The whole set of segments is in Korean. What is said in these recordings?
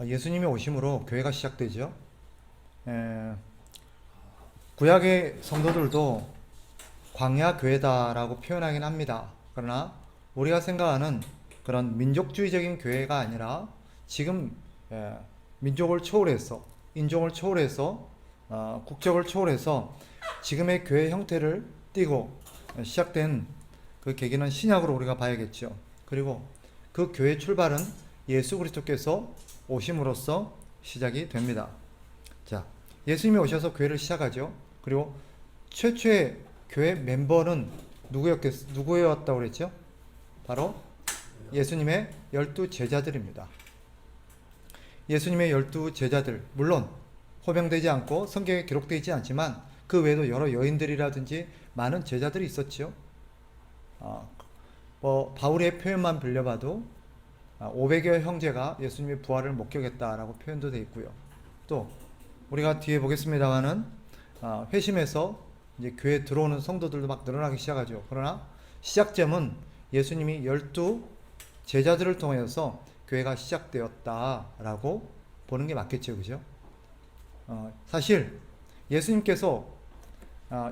예수님의 오심으로 교회가 시작되죠. 에, 구약의 성도들도 광야 교회다라고 표현하긴 합니다. 그러나 우리가 생각하는 그런 민족주의적인 교회가 아니라 지금 민족을 초월해서, 인종을 초월해서, 국적을 초월해서 지금의 교회 형태를 띠고 시작된 그 계기는 신약으로 우리가 봐야겠죠. 그리고 그 교회 출발은 예수 그리스도께서 오심으로써 시작이 됩니다. 자, 예수님이 오셔서 교회를 시작하죠. 그리고 최초의 교회 멤버는 누구였다고 그랬죠? 바로 예수님의 12제자들입니다. 예수님의 12제자들, 물론 호명되지 않고 성경에 기록되어 있지 않지만 그 외에도 여러 여인들이라든지 많은 제자들이 있었죠. 바울의 표현만 빌려봐도 500여 형제가 예수님의 부활을 목격했다라고 표현도 되어 있고요. 또 우리가 뒤에 보겠습니다만은 회심해서 이제 교회에 들어오는 성도들도 막 늘어나기 시작하죠. 그러나 시작점은 예수님이 12 제자들을 통해서 교회가 시작되었다라고 보는 게 맞겠죠, 그죠? 사실 예수님께서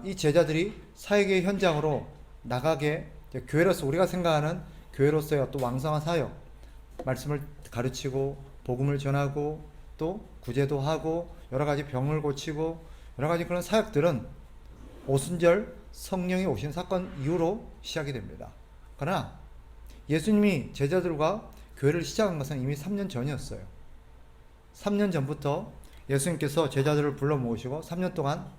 이 제자들이 사역의 현장으로 나가게 교회로서 우리가 생각하는 교회로서의 어떤 왕성한 사역, 말씀을 가르치고 복음을 전하고 또 구제도 하고 여러 가지 병을 고치고 여러 가지 그런 사역들은 오순절 성령이 오신 사건 이후로 시작이 됩니다. 그러나 예수님이 제자들과 교회를 시작한 것은 이미 3년 전이었어요. 3년 전부터 예수님께서 제자들을 불러 모으시고 3년 동안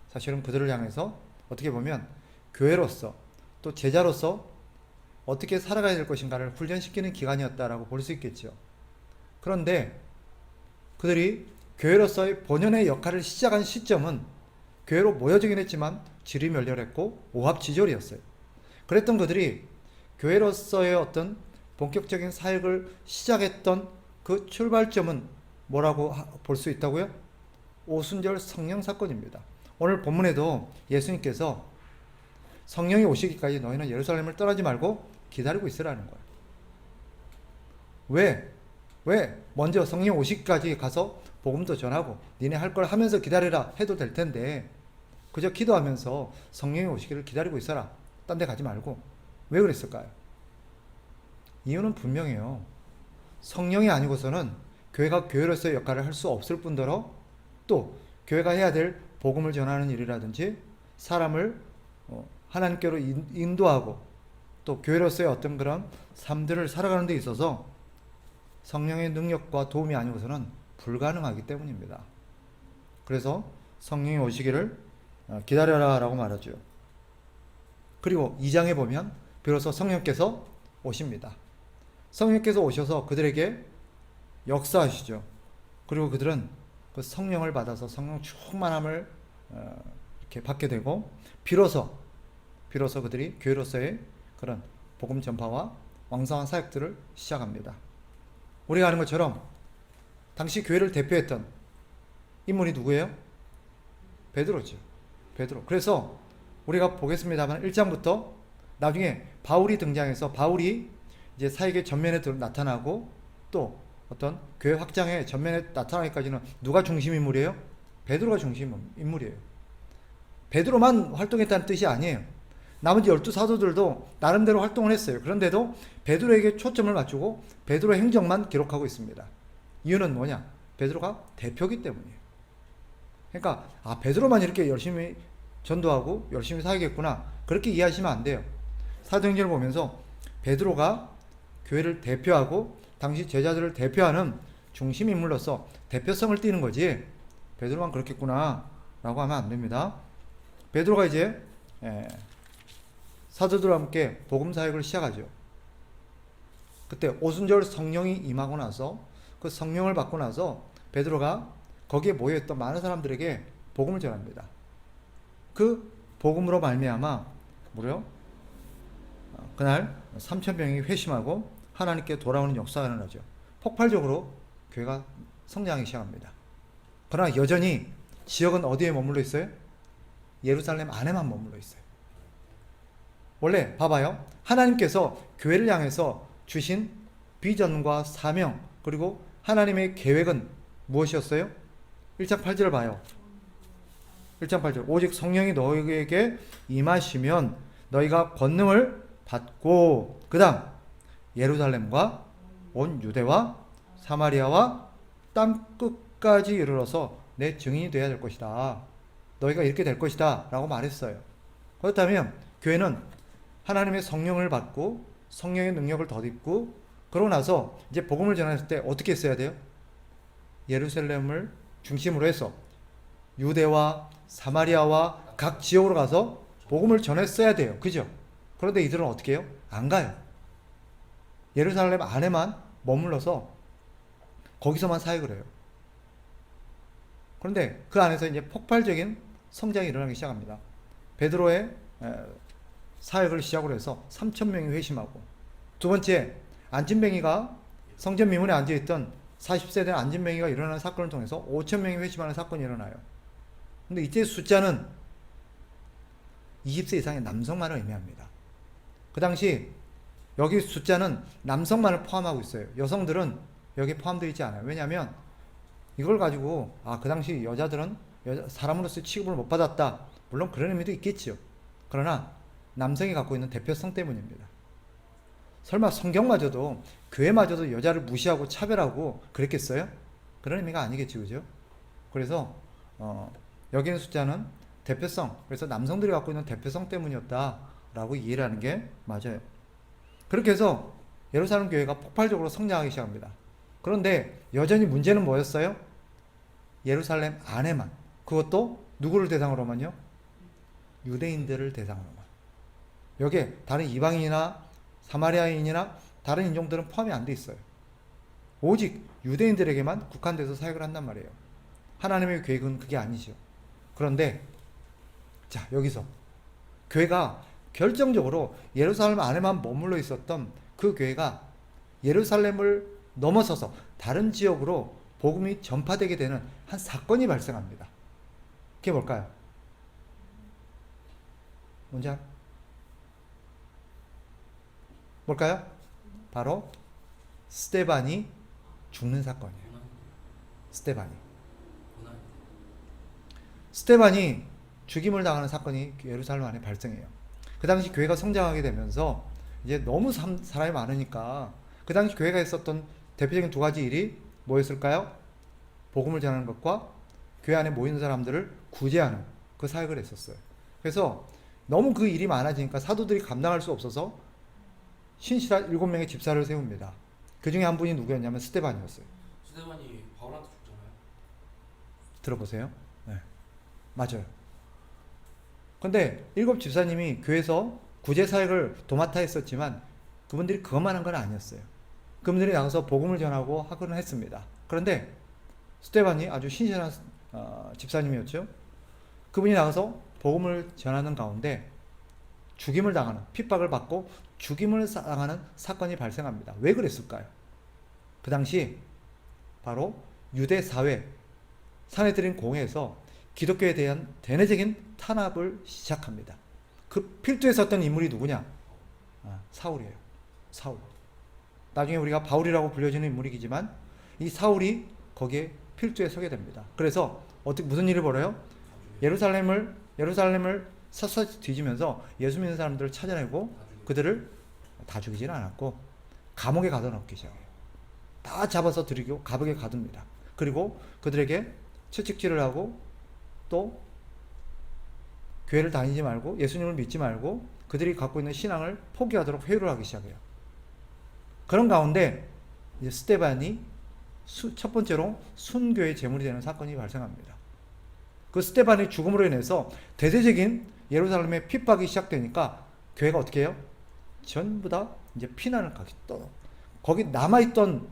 사실은 그들을 향해서 어떻게 보면 교회로서 또 제자로서 어떻게 살아가야 될 것인가를 훈련시키는 기간이었다라고 볼 수 있겠죠. 그런데 그들이 교회로서의 본연의 역할을 시작한 시점은 교회로 모여지긴 했지만 질이 멸렬했고 오합지졸이었어요. 그랬던 그들이 교회로서의 어떤 본격적인 사역을 시작했던 그 출발점은 뭐라고 볼 수 있다고요? 오순절 성령 사건입니다. 오늘 본문에도 예수님께서 성령이 오시기까지 너희는 예루살렘을 떠나지 말고 기다리고 있으라는 거예요. 왜? 먼저 성령 오시기까지 가서 복음도 전하고 니네 할 걸 하면서 기다리라 해도 될 텐데 그저 기도하면서 성령이 오시기를 기다리고 있어라. 딴 데 가지 말고. 왜 그랬을까요? 이유는 분명해요. 성령이 아니고서는 교회가 교회로서의 역할을 할 수 없을 뿐더러 또 교회가 해야 될 복음을 전하는 일이라든지 사람을 하나님께로 인도하고 또 교회로서의 어떤 그런 삶들을 살아가는 데 있어서 성령의 능력과 도움이 아니고서는 불가능하기 때문입니다. 그래서 성령이 오시기를 기다려라 라고 말하죠. 그리고 2장에 보면 비로소 성령께서 오십니다. 성령께서 오셔서 그들에게 역사하시죠. 그리고 그들은 그 성령을 받아서 성령 충만함을 이렇게 받게 되고 비로소 그들이 교회로서의 그런 복음 전파와 왕성한 사역들을 시작합니다. 우리가 아는 것처럼 당시 교회를 대표했던 인물이 누구예요? 베드로죠. 베드로. 그래서 우리가 보겠습니다만 1장부터 나중에 바울이 등장해서 바울이 이제 사역의 전면에 나타나고 또 어떤 교회 확장의 전면에 나타나기까지는 누가 중심 인물이에요? 베드로가 중심 인물이에요. 베드로만 활동했다는 뜻이 아니에요. 나머지 12사도들도 나름대로 활동을 했어요. 그런데도 베드로에게 초점을 맞추고 베드로의 행적만 기록하고 있습니다. 이유는 뭐냐? 베드로가 대표기 때문이에요. 그러니까 베드로만 이렇게 열심히 전도하고 열심히 사역했구나 그렇게 이해하시면 안 돼요. 사도행전을 보면서 베드로가 교회를 대표하고 당시 제자들을 대표하는 중심 인물로서 대표성을 띠는 거지 베드로만 그렇겠구나 라고 하면 안 됩니다. 베드로가 이제 사도들과 함께 복음 사역을 시작하죠. 그때 오순절 성령이 임하고 나서 그 성령을 받고 나서 베드로가 거기에 모여있던 많은 사람들에게 복음을 전합니다. 그 복음으로 말미암아 무려 그날 3,000명이 회심하고 하나님께 돌아오는 역사가 일어나죠. 폭발적으로 교회가 성장하기 시작합니다. 그러나 여전히 지역은 어디에 머물러 있어요? 예루살렘 안에만 머물러 있어요. 원래 봐봐요. 하나님께서 교회를 향해서 주신 비전과 사명 그리고 하나님의 계획은 무엇이었어요? 1장 8절 봐요. 1장 8절. 오직 성령이 너희에게 임하시면 너희가 권능을 받고 그 다음 예루살렘과 온 유대와 사마리아와 땅 끝까지 이르러서 내 증인이 되어야 될 것이다. 너희가 이렇게 될 것이다 라고 말했어요. 그렇다면 교회는 하나님의 성령을 받고 성령의 능력을 덧입고 그러고 나서 이제 복음을 전했을 때 어떻게 했어야 돼요? 예루살렘을 중심으로 해서 유대와 사마리아와 각 지역으로 가서 복음을 전했어야 돼요. 그죠? 그런데 이들은 어떻게 해요? 안 가요. 예루살렘 안에만 머물러서 거기서만 사역을 해요. 그런데 그 안에서 이제 폭발적인 성장이 일어나기 시작합니다. 베드로의 사역을 시작으로 해서 3,000명이 회심하고, 두 번째 안진뱅이가 성전 미문에 앉아있던 40세 된 안진뱅이가 일어나는 사건을 통해서 5,000명이 회심하는 사건이 일어나요. 근데 이때 숫자는 20세 이상의 남성만을 의미합니다. 그 당시 여기 숫자는 남성만을 포함하고 있어요. 여성들은 여기에 포함되어 있지 않아요. 왜냐하면 이걸 가지고 그 당시 여자들은 사람으로서 취급을 못 받았다. 물론 그런 의미도 있겠지요. 그러나 남성이 갖고 있는 대표성 때문입니다. 설마 성경마저도 교회마저도 여자를 무시하고 차별하고 그랬겠어요? 그런 의미가 아니겠죠. 그죠? 그래서 여기 있는 숫자는 대표성, 그래서 남성들이 갖고 있는 대표성 때문이었다라고 이해를 하는 게 맞아요. 그렇게 해서 예루살렘 교회가 폭발적으로 성장하기 시작합니다. 그런데 여전히 문제는 뭐였어요? 예루살렘 안에만, 그것도 누구를 대상으로만요? 유대인들을 대상으로만. 여기에 다른 이방인이나 사마리아인이나 다른 인종들은 포함이 안 돼 있어요. 오직 유대인들에게만 국한돼서 사역을 한단 말이에요. 하나님의 계획은 그게 아니죠. 그런데 자, 여기서 교회가 결정적으로 예루살렘 안에만 머물러 있었던 그 교회가 예루살렘을 넘어서서 다른 지역으로 복음이 전파되게 되는 한 사건이 발생합니다. 그게 뭘까요? 뭔지 알아요? 뭘까요? 바로 스데반이 죽는 사건이에요. 스데반이 죽임을 당하는 사건이 예루살렘 안에 발생해요. 그 당시 교회가 성장하게 되면서 이제 너무 사람이 많으니까 그 당시 교회가 했었던 대표적인 두 가지 일이 뭐였을까요? 복음을 전하는 것과 교회 안에 모이는 사람들을 구제하는 그 사역을 했었어요. 그래서 너무 그 일이 많아지니까 사도들이 감당할 수 없어서 신실한 7명의 집사를 세웁니다. 그 중에 한 분이 누구였냐면 스데반이었어요. 스데반이 바울한테 죽잖아요. 들어보세요. 네, 맞아요. 근데 7 집사님이 교회에서 구제 사역을 도맡아 했었지만 그분들이 그것만 한 건 아니었어요. 그분들이 나가서 복음을 전하고 하고는 했습니다. 그런데 스데반이 아주 신실한 집사님이었죠. 그분이 나가서 복음을 전하는 가운데 죽임을 당하는, 핍박을 받고 죽임을 당하는 사건이 발생합니다. 왜 그랬을까요? 그 당시 바로 유대 사회, 사내들인 공회에서 기독교에 대한 대내적인 탄압을 시작합니다. 그 필두에 섰던 인물이 누구냐? 사울이에요. 사울. 나중에 우리가 바울이라고 불려지는 인물이지만 이 사울이 거기에 필두에 서게 됩니다. 그래서 무슨 일을 벌여요? 예루살렘을 샅샅이 뒤지면서 예수 믿는 사람들을 찾아내고 그들을 다 죽이지는 않았고 감옥에 가둬놓기 시작해요. 다 잡아서 들이고 감옥에 가둡니다. 그리고 그들에게 채찍질을 하고 또 교회를 다니지 말고 예수님을 믿지 말고 그들이 갖고 있는 신앙을 포기하도록 회유를 하기 시작해요. 그런 가운데 이제 스데반이 첫 번째로 순교의 제물이 되는 사건이 발생합니다. 그 스데반의 죽음으로 인해서 대대적인 예루살렘의 핍박이 시작되니까 교회가 어떻게 해요? 전부 다 이제 피난을 가기 떠. 거기 남아있던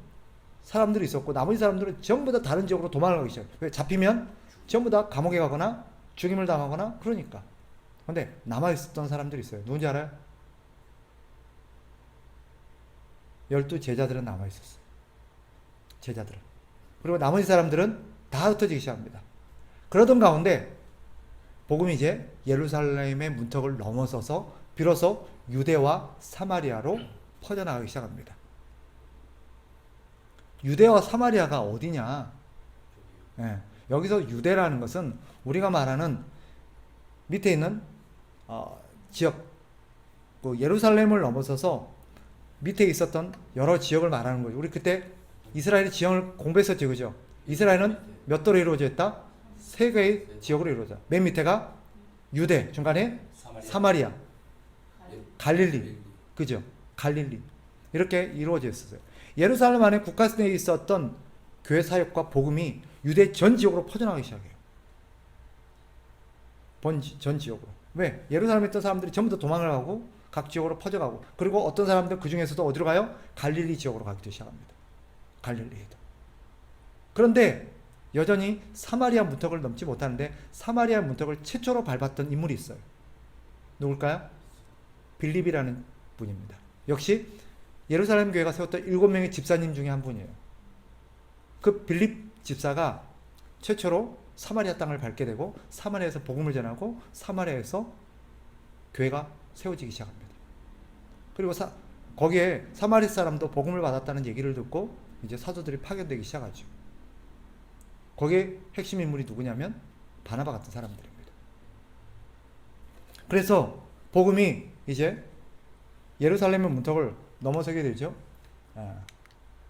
사람들이 있었고 나머지 사람들은 전부 다 다른 지역으로 도망을 가기 시작해요. 왜? 잡히면 전부 다 감옥에 가거나 죽임을 당하거나 그러니까. 근데 남아있었던 사람들이 있어요. 누군지 알아요? 12 제자들은 남아있었어요. 제자들은. 그리고 나머지 사람들은 다 흩어지기 시작합니다. 그러던 가운데 복음이 이제 예루살렘의 문턱을 넘어서서 비로소 유대와 사마리아로 퍼져나가기 시작합니다. 유대와 사마리아가 어디냐? 저기요. 예, 여기서 유대라는 것은 우리가 말하는 밑에 있는 지역, 그 예루살렘을 넘어서서 밑에 있었던 여러 지역을 말하는 거죠. 우리 그때 이스라엘의 지형을 공부했었죠, 그죠? 이스라엘은 몇 도로 이루어져 있다? 세 개의 지역으로 이루어져. 맨 밑에가 유대, 중간에 사마리아, 갈릴리, 그죠? 갈릴리 이렇게 이루어져 있었어요. 예루살렘 안에 국가 내에 있었던 교회 사역과 복음이 유대 전 지역으로 퍼져나가기 시작해요. 전 지역으로. 왜? 예루살렘에 있던 사람들이 전부 다 도망을 가고 각 지역으로 퍼져가고, 그리고 어떤 사람들 그 중에서도 어디로 가요? 갈릴리 지역으로 가기도 시작합니다. 갈릴리에도. 그런데 여전히 사마리아 문턱을 넘지 못하는데, 사마리아 문턱을 최초로 밟았던 인물이 있어요. 누굴까요? 빌립이라는 분입니다. 역시 예루살렘 교회가 세웠던 7명의 집사님 중에 한 분이에요. 그 빌립 집사가 최초로 사마리아 땅을 밟게 되고, 사마리아에서 복음을 전하고 사마리아에서 교회가 세워지기 시작합니다. 그리고 거기에 사마리 사람도 복음을 받았다는 얘기를 듣고 이제 사도들이 파견되기 시작하죠. 거기에 핵심 인물이 누구냐면 바나바 같은 사람들입니다. 그래서 복음이 이제 예루살렘의 문턱을 넘어서게 되죠.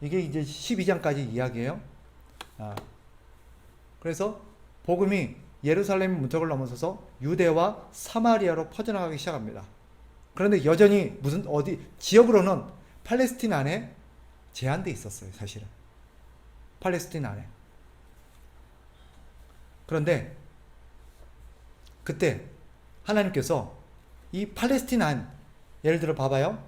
이게 이제 12장까지 이야기예요. 그래서 복음이 예루살렘 문턱을 넘어서서 유대와 사마리아로 퍼져나가기 시작합니다. 그런데 여전히 지역으로는 팔레스틴 안에 제한돼 있었어요, 사실은. 팔레스틴 안에. 그런데 그때 하나님께서 이 팔레스틴 안, 예를 들어 봐봐요.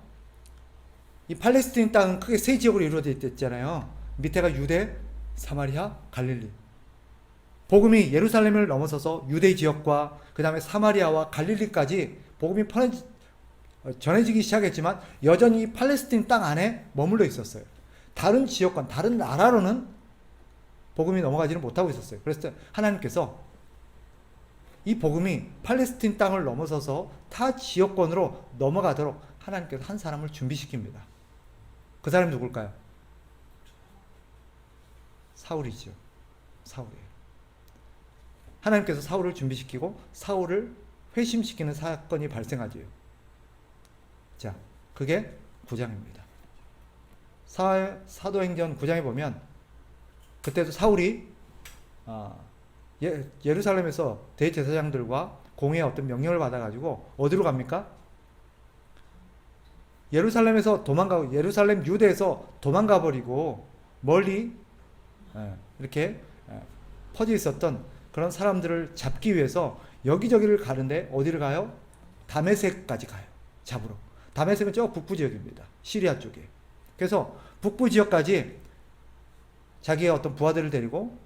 이 팔레스틴 땅은 크게 세 지역으로 이루어져 있잖아요. 밑에가 유대, 사마리아, 갈릴리. 복음이 예루살렘을 넘어서서 유대 지역과 그 다음에 사마리아와 갈릴리까지 복음이 전해지기 시작했지만 여전히 팔레스틴 땅 안에 머물러 있었어요. 다른 지역과 다른 나라로는 복음이 넘어가지는 못하고 있었어요. 그래서 하나님께서 이 복음이 팔레스틴 땅을 넘어서서 타 지역권으로 넘어가도록 하나님께서 한 사람을 준비시킵니다. 그 사람이 누굴까요? 사울이죠. 사울이에요. 하나님께서 사울을 준비시키고 사울을 회심시키는 사건이 발생하죠. 자, 그게 9장입니다. 사도행전 9장에 보면 그때도 사울이 예루살렘에서 대제사장들과 공회의 어떤 명령을 받아가지고 어디로 갑니까? 예루살렘에서 도망가고, 예루살렘 유대에서 도망가 버리고 멀리 이렇게 퍼져 있었던 그런 사람들을 잡기 위해서 여기저기를 가는데 어디를 가요? 다메섹까지 가요. 잡으러. 다메섹은 저 북부 지역입니다. 시리아 쪽에. 그래서 북부 지역까지 자기의 어떤 부하들을 데리고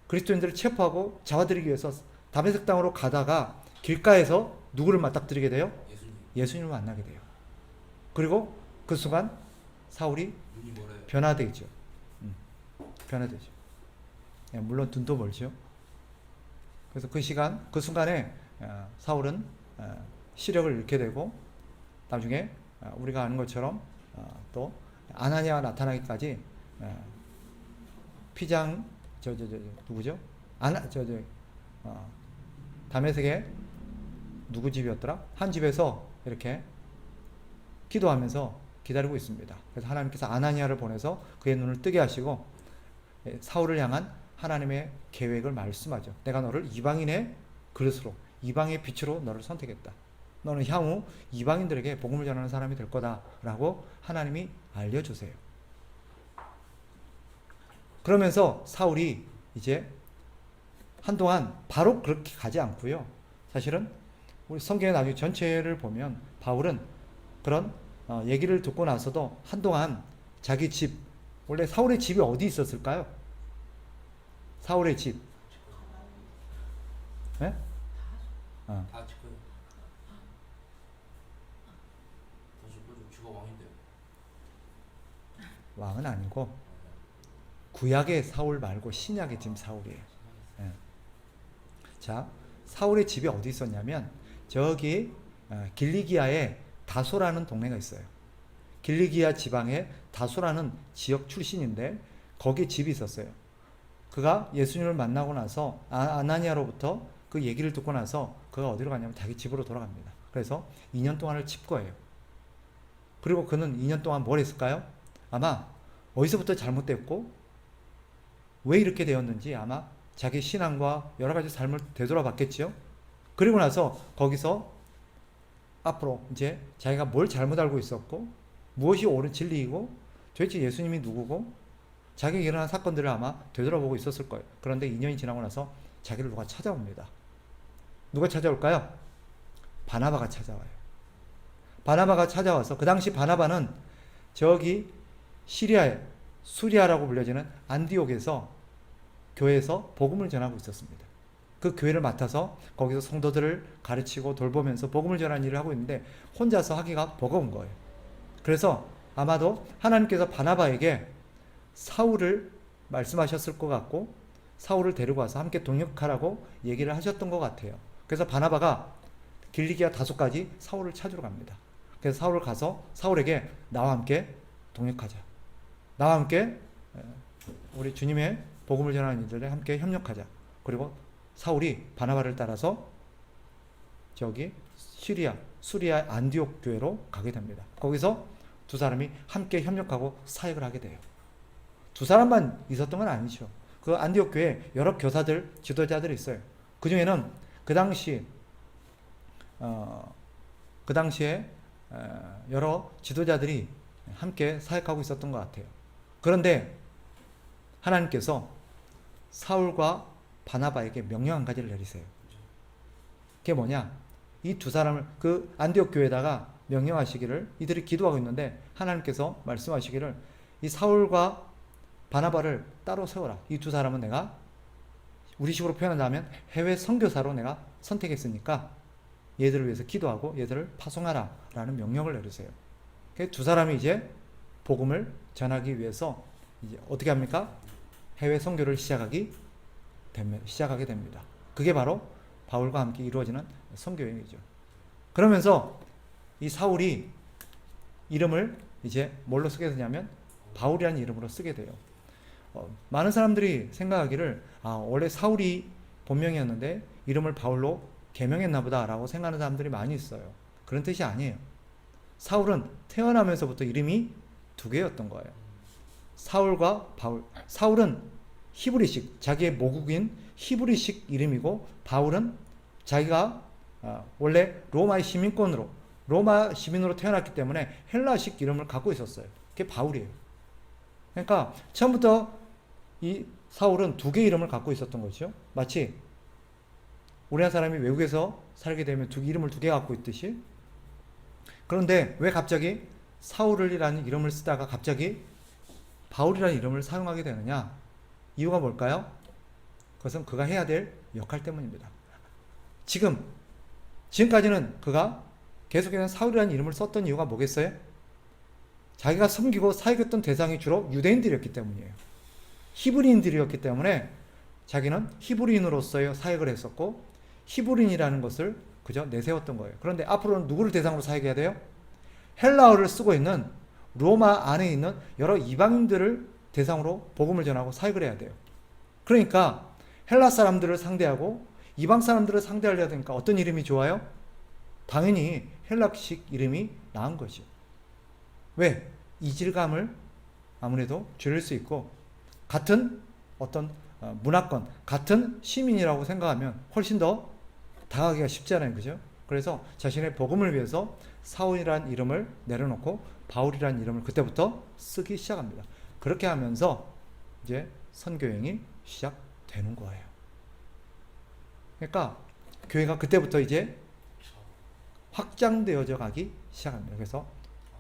그리스도인들을 체포하고 잡아들이기 위해서 다메섹 땅으로 가다가 길가에서 누구를 맞닥뜨리게 돼요? 예수님을 만나게 돼요. 그리고 그 순간 사울이 변화되죠. 변화되죠. 물론 눈도 멀죠. 그래서 그 순간에 사울은 시력을 잃게 되고, 나중에 우리가 아는 것처럼 또 아나니아가 나타나기까지 피장 누구죠? 다메섹에 누구 집이었더라? 한 집에서 이렇게 기도하면서 기다리고 있습니다. 그래서 하나님께서 아나니아를 보내서 그의 눈을 뜨게 하시고 사울을 향한 하나님의 계획을 말씀하죠. 내가 너를 이방인의 그릇으로, 이방의 빛으로 너를 선택했다. 너는 향후 이방인들에게 복음을 전하는 사람이 될 거다라고 하나님이 알려주세요. 그러면서 사울이 이제 한동안 바로 그렇게 가지 않고요. 사실은 우리 성경의 나중에 전체를 보면 바울은 그런 얘기를 듣고 나서도 한동안 자기 집, 원래 사울의 집이 어디 있었을까요? 사울의 집. 네? 다 지금 주가 왕인데요. 왕은 아니고 구약의 사울 말고 신약의 지금 사울이에요. 네. 자, 사울의 집이 어디 있었냐면 저기 길리기아에 다소라는 동네가 있어요. 길리기아 지방의 다소라는 지역 출신인데 거기에 집이 있었어요. 그가 예수님을 만나고 나서 아나니아로부터 그 얘기를 듣고 나서 그가 어디로 가냐면 자기 집으로 돌아갑니다. 그래서 2년 동안을 칩거예요. 그리고 그는 2년 동안 뭘 했을까요? 아마 어디서부터 잘못됐고 왜 이렇게 되었는지 아마 자기 신앙과 여러 가지 삶을 되돌아봤겠지요. 그리고 나서 거기서 앞으로 이제 자기가 뭘 잘못 알고 있었고 무엇이 옳은 진리이고 도대체 예수님이 누구고 자기에게 일어난 사건들을 아마 되돌아보고 있었을 거예요. 그런데 2년이 지나고 나서 자기를 누가 찾아옵니다. 누가 찾아올까요? 바나바가 찾아와요. 바나바가 찾아와서 그 당시 바나바는 저기 시리아에 수리아라고 불려지는 안디옥에서 교회에서 복음을 전하고 있었습니다. 그 교회를 맡아서 거기서 성도들을 가르치고 돌보면서 복음을 전하는 일을 하고 있는데 혼자서 하기가 버거운 거예요. 그래서 아마도 하나님께서 바나바에게 사울을 말씀하셨을 것 같고 사울을 데리고 와서 함께 동역하라고 얘기를 하셨던 것 같아요. 그래서 바나바가 길리기아 다소까지 사울을 찾으러 갑니다. 그래서 사울을 가서 사울에게 나와 함께 동역하자. 나와 함께 우리 주님의 복음을 전하는 일들에 함께 협력하자. 그리고 사울이 바나바를 따라서 저기 수리아 안디옥 교회로 가게 됩니다. 거기서 두 사람이 함께 협력하고 사역을 하게 돼요. 두 사람만 있었던 건 아니죠. 그 안디옥 교회에 여러 교사들, 지도자들이 있어요. 그 중에는 그 당시에 여러 지도자들이 함께 사역하고 있었던 것 같아요. 그런데 하나님께서 사울과 바나바에게 명령 한 가지를 내리세요. 그게 뭐냐? 이 두 사람을 그 안디옥 교회에다가 명령하시기를 이들이 기도하고 있는데 하나님께서 말씀하시기를 이 사울과 바나바를 따로 세워라. 이 두 사람은 내가 우리 식으로 표현한다면 해외 선교사로 내가 선택했으니까 얘들을 위해서 기도하고 얘들을 파송하라 라는 명령을 내리세요. 두 사람이 이제 복음을 전하기 위해서 이제 어떻게 합니까? 해외 선교를 시작하게 됩니다. 그게 바로 바울과 함께 이루어지는 선교여행이죠. 그러면서 이 사울이 이름을 이제 뭘로 쓰게 되냐면 바울이라는 이름으로 쓰게 돼요. 많은 사람들이 생각하기를 원래 사울이 본명이었는데 이름을 바울로 개명했나 보다라고 생각하는 사람들이 많이 있어요. 그런 뜻이 아니에요. 사울은 태어나면서부터 이름이 두 개였던 거예요. 사울과 바울. 사울은 히브리식, 자기의 모국인 히브리식 이름이고 바울은 자기가 원래 로마 시민으로 태어났기 때문에 헬라식 이름을 갖고 있었어요. 그게 바울이에요. 그러니까 처음부터 이 사울은 두 개의 이름을 갖고 있었던 거죠. 마치 우리나라 사람이 외국에서 살게 되면 이름을 두 개 갖고 있듯이. 그런데 왜 갑자기 사울이라는 이름을 쓰다가 갑자기 바울이라는 이름을 사용하게 되느냐? 이유가 뭘까요? 그것은 그가 해야 될 역할 때문입니다. 지금까지는 그가 계속해서 사울이라는 이름을 썼던 이유가 뭐겠어요? 자기가 섬기고 사역했던 대상이 주로 유대인들이었기 때문이에요. 히브리인들이었기 때문에 자기는 히브리인으로서의 사역을 했었고 히브리인이라는 것을 그저 내세웠던 거예요. 그런데 앞으로는 누구를 대상으로 사역해야 돼요? 헬라어를 쓰고 있는 로마 안에 있는 여러 이방인들을 대상으로 복음을 전하고 사역을 해야 돼요. 그러니까 헬라 사람들을 상대하고 이방 사람들을 상대하려야 되니까 어떤 이름이 좋아요? 당연히 헬라식 이름이 나은 거죠. 왜? 이질감을 아무래도 줄일 수 있고 같은 어떤 문화권, 같은 시민이라고 생각하면 훨씬 더 다가가기가 쉽잖아요. 그죠? 그래서 자신의 복음을 위해서 사울이라는 이름을 내려놓고 바울이라는 이름을 그때부터 쓰기 시작합니다. 그렇게 하면서 이제 선교행이 시작되는 거예요. 그러니까 교회가 그때부터 이제 확장되어져 가기 시작합니다. 그래서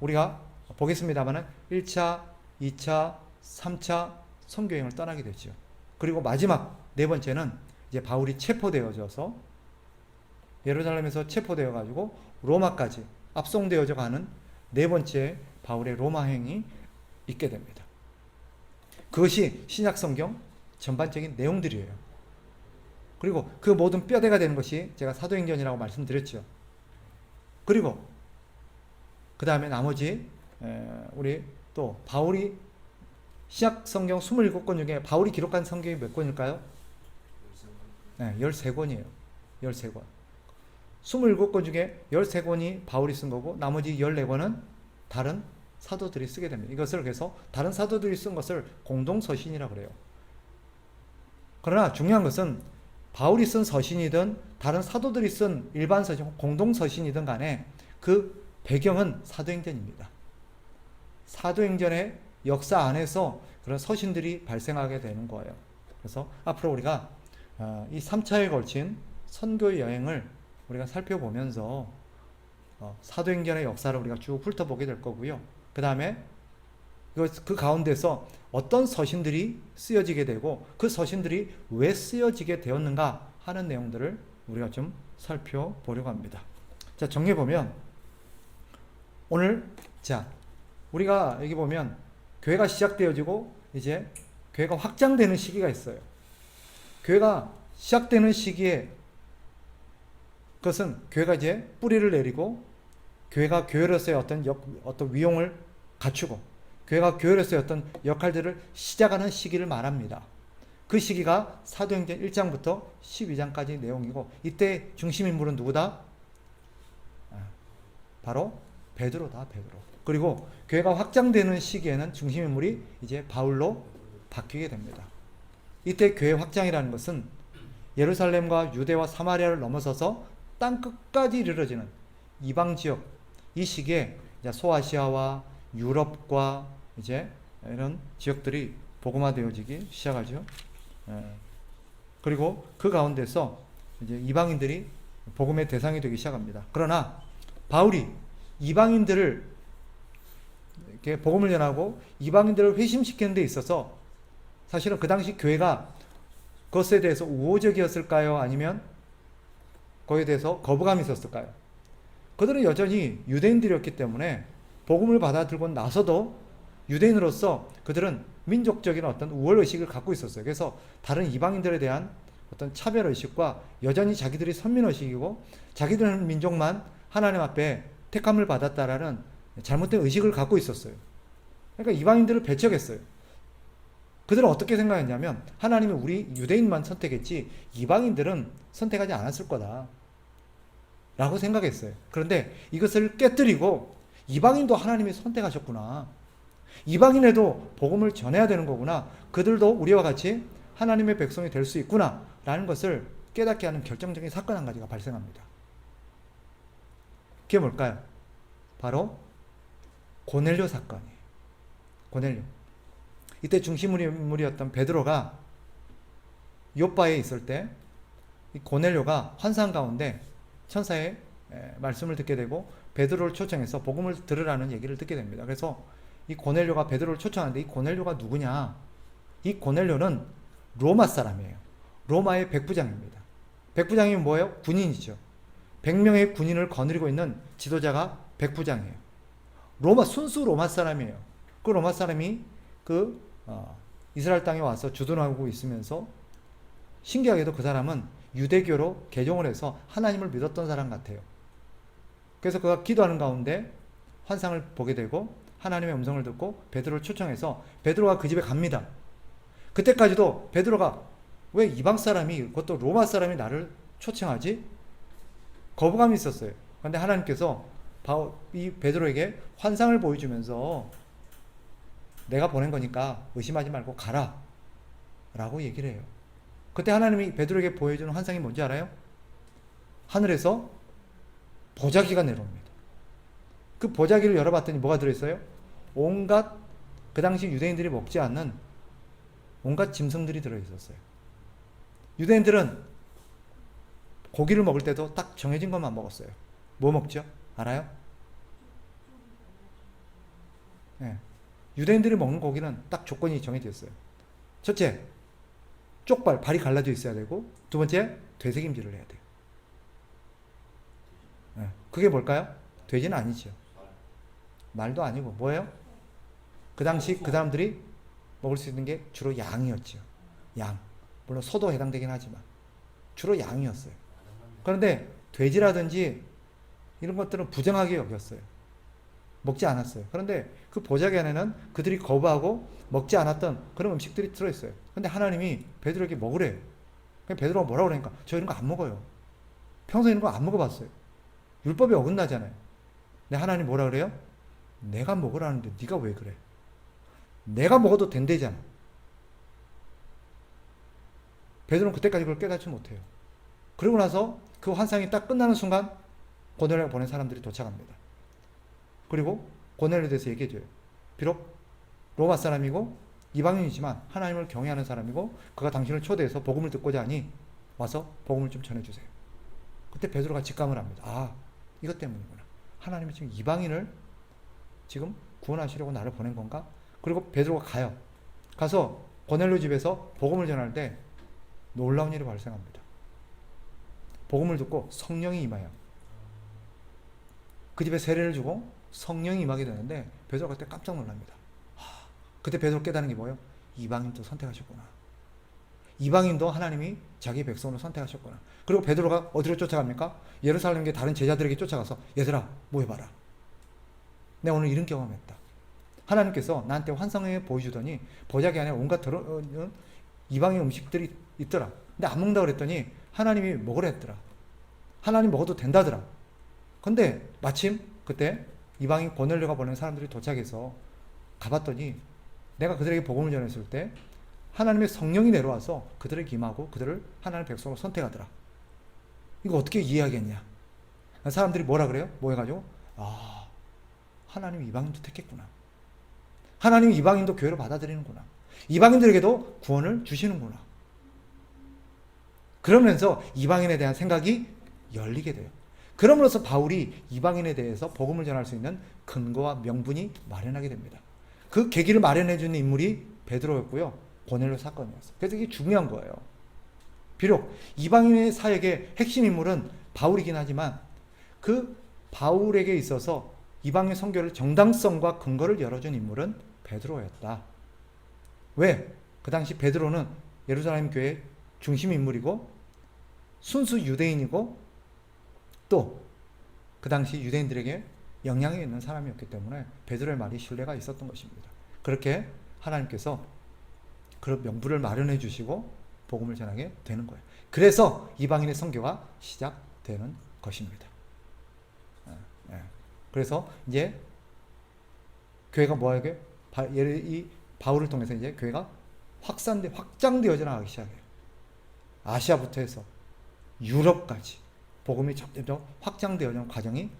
우리가 보겠습니다만은 1차, 2차, 3차 선교행을 떠나게 되죠. 그리고 마지막 네 번째는 이제 바울이 체포되어져서 예루살렘에서 체포되어 가지고 로마까지 압송되어져 가는 네 번째 바울의 로마행이 있게 됩니다. 그것이 신약 성경 전반적인 내용들이에요. 그리고 그 모든 뼈대가 되는 것이 제가 사도행전이라고 말씀드렸죠. 그리고 그 다음에 나머지 우리 또 바울이 신약 성경 27권 중에 바울이 기록한 성경이 몇 권일까요? 네, 13권이에요. 13권. 27권 중에 13권이 바울이 쓴 거고 나머지 14권은 다른 사도들이 쓰게 됩니다. 이것을 그래서 다른 사도들이 쓴 것을 공동서신이라고 그래요. 그러나 중요한 것은 바울이 쓴 서신이든 다른 사도들이 쓴 일반 서신, 공동서신이든 간에 그 배경은 사도행전입니다. 사도행전의 역사 안에서 그런 서신들이 발생하게 되는 거예요. 그래서 앞으로 우리가 이 3차에 걸친 선교 여행을 우리가 살펴보면서 사도행전의 역사를 우리가 쭉 훑어보게 될 거고요. 그 다음에 그 가운데서 어떤 서신들이 쓰여지게 되고 그 서신들이 왜 쓰여지게 되었는가 하는 내용들을 우리가 좀 살펴보려고 합니다. 자, 정리해보면 오늘 우리가 여기 보면 교회가 시작되어지고 이제 교회가 확장되는 시기가 있어요. 교회가 시작되는 시기에 그것은 교회가 이제 뿌리를 내리고 교회가 교회로서의 어떤 위용을 갖추고 교회가 교회로서의 어떤 역할들을 시작하는 시기를 말합니다. 그 시기가 사도행전 1장부터 12장까지 내용이고 이때 중심 인물은 누구다? 바로 베드로다. 베드로. 그리고 교회가 확장되는 시기에는 중심 인물이 이제 바울로 바뀌게 됩니다. 이때 교회 확장이라는 것은 예루살렘과 유대와 사마리아를 넘어서서 땅 끝까지 이르러지는 이방 지역, 이 시기에 이제 소아시아와 유럽과 이제 이런 지역들이 복음화되어지기 시작하죠. 그리고 그 가운데서 이제 이방인들이 복음의 대상이 되기 시작합니다. 그러나 바울이 이방인들을 이렇게 복음을 전하고 이방인들을 회심시키는 데 있어서 사실은 그 당시 교회가 그것에 대해서 우호적이었을까요? 아니면 거기에 대해서 거부감이 있었을까요? 그들은 여전히 유대인들이었기 때문에 복음을 받아들고 나서도 유대인으로서 그들은 민족적인 어떤 우월의식을 갖고 있었어요. 그래서 다른 이방인들에 대한 어떤 차별의식과 여전히 자기들이 선민의식이고 자기들 민족만 하나님 앞에 택함을 받았다라는 잘못된 의식을 갖고 있었어요. 그러니까 이방인들을 배척했어요. 그들은 어떻게 생각했냐면 하나님이 우리 유대인만 선택했지 이방인들은 선택하지 않았을 거다 라고 생각했어요. 그런데 이것을 깨뜨리고 이방인도 하나님이 선택하셨구나, 이방인에도 복음을 전해야 되는 거구나, 그들도 우리와 같이 하나님의 백성이 될 수 있구나 라는 것을 깨닫게 하는 결정적인 사건 한 가지가 발생합니다. 그게 뭘까요? 바로 고넬료 사건이에요. 고넬료. 이때 중심 인물이었던 베드로가 요빠에 있을 때 이 고넬료가 환상 가운데 천사의 말씀을 듣게 되고 베드로를 초청해서 복음을 들으라는 얘기를 듣게 됩니다. 그래서 이 고넬료가 베드로를 초청하는데 이 고넬료가 누구냐? 이 고넬료는 로마 사람이에요. 로마의 백부장입니다. 백부장이면 뭐예요? 군인이죠. 100명의 군인을 거느리고 있는 지도자가 백부장이에요. 순수 로마 사람이에요. 그 로마 사람이 이스라엘 땅에 와서 주둔하고 있으면서 신기하게도 그 사람은 유대교로 개종을 해서 하나님을 믿었던 사람 같아요. 그래서 그가 기도하는 가운데 환상을 보게 되고 하나님의 음성을 듣고 베드로를 초청해서 베드로가 그 집에 갑니다. 그때까지도 베드로가 왜 이방 사람이, 그것도 로마 사람이 나를 초청하지? 거부감이 있었어요. 그런데 하나님께서 이 베드로에게 환상을 보여주면서 내가 보낸 거니까 의심하지 말고 가라 라고 얘기를 해요. 그때 하나님이 베드로에게 보여주는 환상이 뭔지 알아요? 하늘에서 보자기가 내려옵니다. 그 보자기를 열어봤더니 뭐가 들어있어요? 온갖 그 당시 유대인들이 먹지 않는 온갖 짐승들이 들어있었어요. 유대인들은 고기를 먹을 때도 딱 정해진 것만 먹었어요. 뭐 먹죠? 알아요? 네. 유대인들이 먹는 고기는 딱 조건이 정해져 있어요. 첫째, 쪽발, 발이 갈라져 있어야 되고, 두 번째, 되새김질을 해야 돼요. 네. 그게 뭘까요? 돼지는 아니죠. 말도 아니고 뭐예요? 그 당시 그 사람들이 먹을 수 있는 게 주로 양이었죠. 양. 물론 소도 해당되긴 하지만 주로 양이었어요. 그런데 돼지라든지 이런 것들은 부정하게 여겼어요. 먹지 않았어요. 그런데 그 보자기 안에는 그들이 거부하고 먹지 않았던 그런 음식들이 들어있어요. 근데 하나님이 베드로에게 먹으래요. 베드로가 뭐라고 그러니까 저 이런 거 안 먹어요. 평소에 이런 거 안 먹어봤어요. 율법에 어긋나잖아요. 근데 하나님 뭐라 그래요? 내가 먹으라는데 네가 왜 그래? 내가 먹어도 된대잖아. 베드로는 그때까지 그걸 깨닫지 못해요. 그러고 나서 그 환상이 딱 끝나는 순간 고넬료가 보낸 사람들이 도착합니다. 그리고 고넬료에 대해서 얘기해줘요. 비록 로마 사람이고 이방인이지만 하나님을 경외하는 사람이고 그가 당신을 초대해서 복음을 듣고자 하니 와서 복음을 좀 전해주세요. 그때 베드로가 직감을 합니다. 아, 이것 때문이구나. 하나님이 지금 이방인을 지금 구원하시려고 나를 보낸 건가? 그리고 베드로가 가요. 가서 고넬료 집에서 복음을 전할 때 놀라운 일이 발생합니다. 복음을 듣고 성령이 임하여 그 집에 세례를 주고 성령이 임하게 되는데 베드로가 그때 깜짝 놀랍니다. 그때 베드로 깨닫는 게 뭐예요? 이방인도 선택하셨구나. 이방인도 하나님이 자기 백성으로 선택하셨구나. 그리고 베드로가 어디로 쫓아갑니까? 예루살렘에 다른 제자들에게 쫓아가서 얘들아 모여봐라. 내가 오늘 이런 경험했다. 하나님께서 나한테 환상을 보여주더니 보자기 안에 온갖 이방인 음식들이 있더라. 근데 안 먹는다고 그랬더니 하나님이 먹으라 했더라. 하나님 먹어도 된다더라. 근데 마침 그때 이방인 고넬료가 보낸 사람들이 도착해서 가봤더니 내가 그들에게 복음을 전했을 때 하나님의 성령이 내려와서 그들을 임하고 그들을 하나님의 백성으로 선택하더라. 이거 어떻게 이해하겠냐? 사람들이 뭐라 그래요? 모여가지고 아, 하나님이 이방인도 택했구나. 하나님이 이방인도 교회로 받아들이는구나. 이방인들에게도 구원을 주시는구나. 그러면서 이방인에 대한 생각이 열리게 돼요. 그럼으로써 바울이 이방인에 대해서 복음을 전할 수 있는 근거와 명분이 마련하게 됩니다. 그 계기를 마련해 주는 인물이 베드로였고요. 고넬료 사건이었어요. 그래서 이게 중요한 거예요. 비록 이방인의 사역의 핵심 인물은 바울이긴 하지만 그 바울에게 있어서 이방인 선교를 정당성과 근거를 열어준 인물은 베드로였다. 왜? 그 당시 베드로는 예루살렘 교회의 중심 인물이고 순수 유대인이고 또 그 당시 유대인들에게 영향이 있는 사람이었기 때문에 베드로의 말이 신뢰가 있었던 것입니다. 그렇게 하나님께서 그런 명분을 마련해 주시고 복음을 전하게 되는 거예요. 그래서 이방인의 선교가 시작되는 것입니다. 그래서 이제 교회가 뭐하게 이 바울을 통해서 이제 교회가 확장되어져 나가기 시작해요. 아시아부터 해서 유럽까지 복음이 점점 확장되어지는 과정이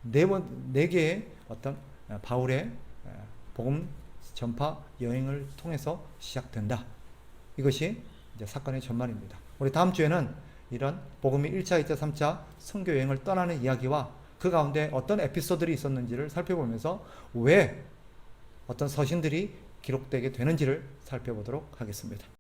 네 개의 어떤 바울의 복음 전파 여행을 통해서 시작된다. 이것이 이제 사건의 전말입니다. 우리 다음 주에는 이런 복음이 1차, 2차, 3차 선교 여행을 떠나는 이야기와 그 가운데 어떤 에피소드들이 있었는지를 살펴보면서 왜 어떤 서신들이 기록되게 되는지를 살펴보도록 하겠습니다.